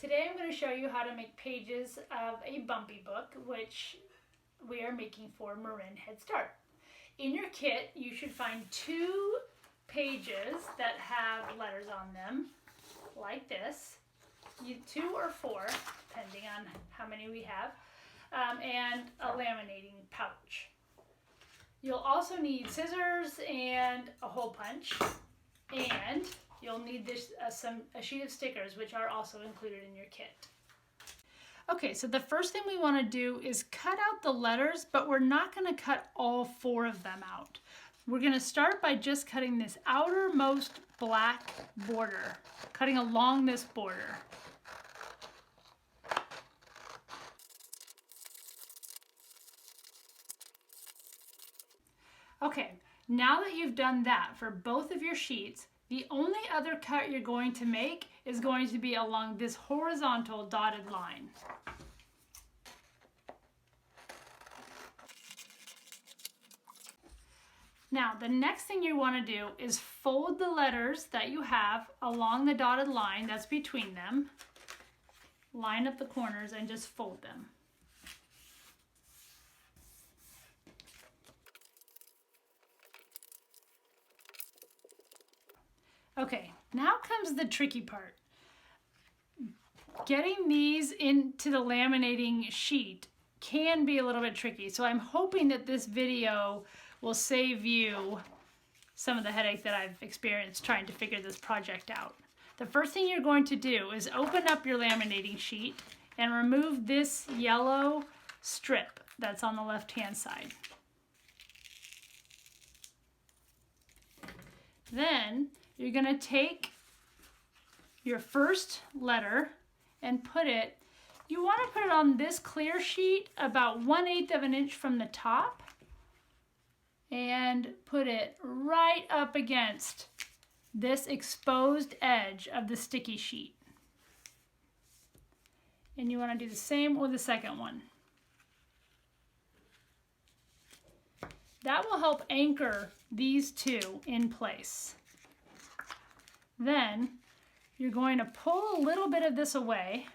Today I'm going to show you how to make pages of a Bumpy Book, which we are making for Marin Head Start. In your kit, you should find 2 pages that have letters on them, like this. 2 or 4, depending on how many we have, and a laminating pouch. You'll also need scissors and a hole punch, and you'll need a sheet of stickers, which are also included in your kit. Okay, so the first thing we want to do is cut out the letters, but we're not going to cut all 4 of them out. We're going to start by just cutting this outermost black border, cutting along this border. Okay, now that you've done that for both of your sheets, the only other cut you're going to make is going to be along this horizontal dotted line. Now, the next thing you want to do is fold the letters that you have along the dotted line that's between them. Line up the corners and just fold them. Okay, now comes the tricky part. Getting these into the laminating sheet can be a little bit tricky, so I'm hoping that this video will save you some of the headache that I've experienced trying to figure this project out. The first thing you're going to do is open up your laminating sheet and remove this yellow strip that's on the left-hand side. Then you're going to take your first letter and put it, you want to put it on this clear sheet about 1/8 of an inch from the top and put it right up against this exposed edge of the sticky sheet. And you want to do the same with the second one. That will help anchor these 2 in place. Then you're going to pull a little bit of this away.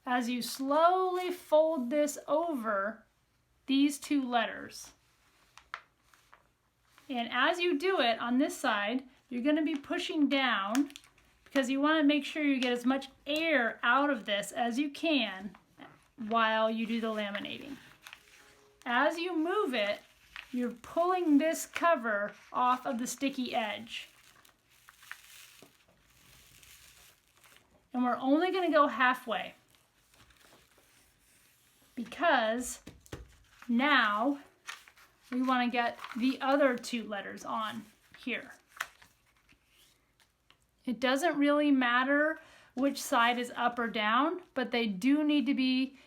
As you slowly fold this over these 2 letters. And as you do it on this side, you're going to be pushing down because you want to make sure you get as much air out of this as you can while you do the laminating. As you move it, you're pulling this cover off of the sticky edge. And we're only going to go halfway because now we want to get the other 2 letters on here. It doesn't really matter which side is up or down, but they do need to be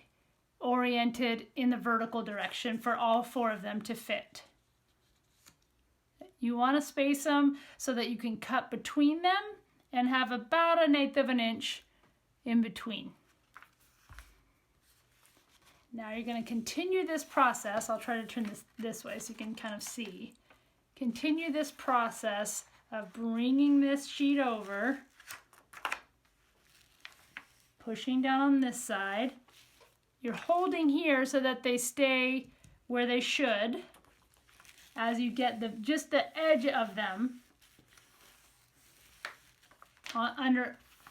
oriented in the vertical direction for all 4 of them to fit. You want to space them so that you can cut between them and have about 1/8 of an inch in between. Now you're going to continue this process. I'll try to turn this way so you can kind of see. Continue this process of bringing this sheet over, pushing down on this side. You're holding here so that they stay where they should as you get just the edge of them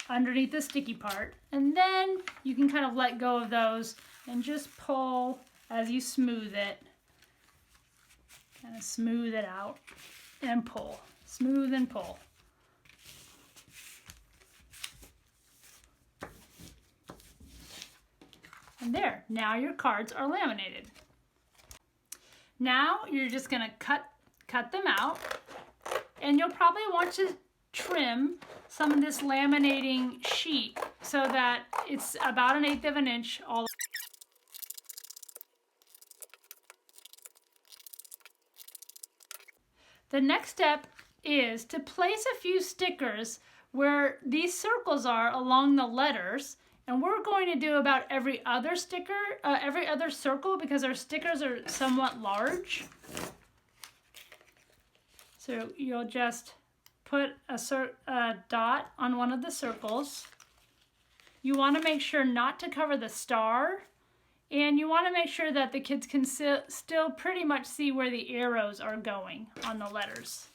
underneath the sticky part. And then you can kind of let go of those and just pull as you smooth it. Kind of smooth it out and pull. Smooth and pull. And there, now your cards are laminated. Now you're just going to cut them out, and you'll probably want to trim some of this laminating sheet so that it's about 1/8 of an inch all. The next step is to place a few stickers where these circles are along the letters. And we're going to do about every other circle because our stickers are somewhat large. So you'll just put a dot on one of the circles. You want to make sure not to cover the star, and you want to make sure that the kids can still pretty much see where the arrows are going on the letters.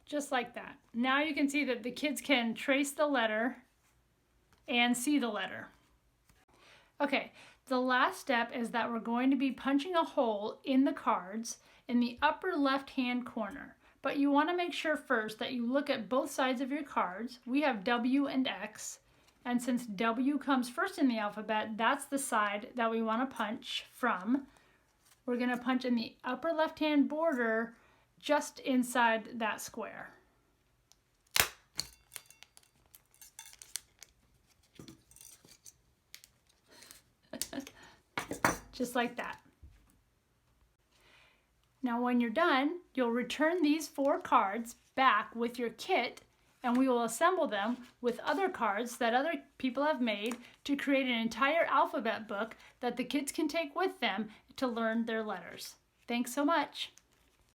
Just like that. Now you can see that the kids can trace the letter and see the letter. Okay, the last step is that we're going to be punching a hole in the cards in the upper left-hand corner. But you want to make sure first that you look at both sides of your cards. We have W and X, and since W comes first in the alphabet, that's the side that we want to punch from. We're going to punch in the upper left-hand border just inside that square. Just like that. Now when you're done, you'll return these 4 cards back with your kit, and we will assemble them with other cards that other people have made to create an entire alphabet book that the kids can take with them to learn their letters. Thanks so much.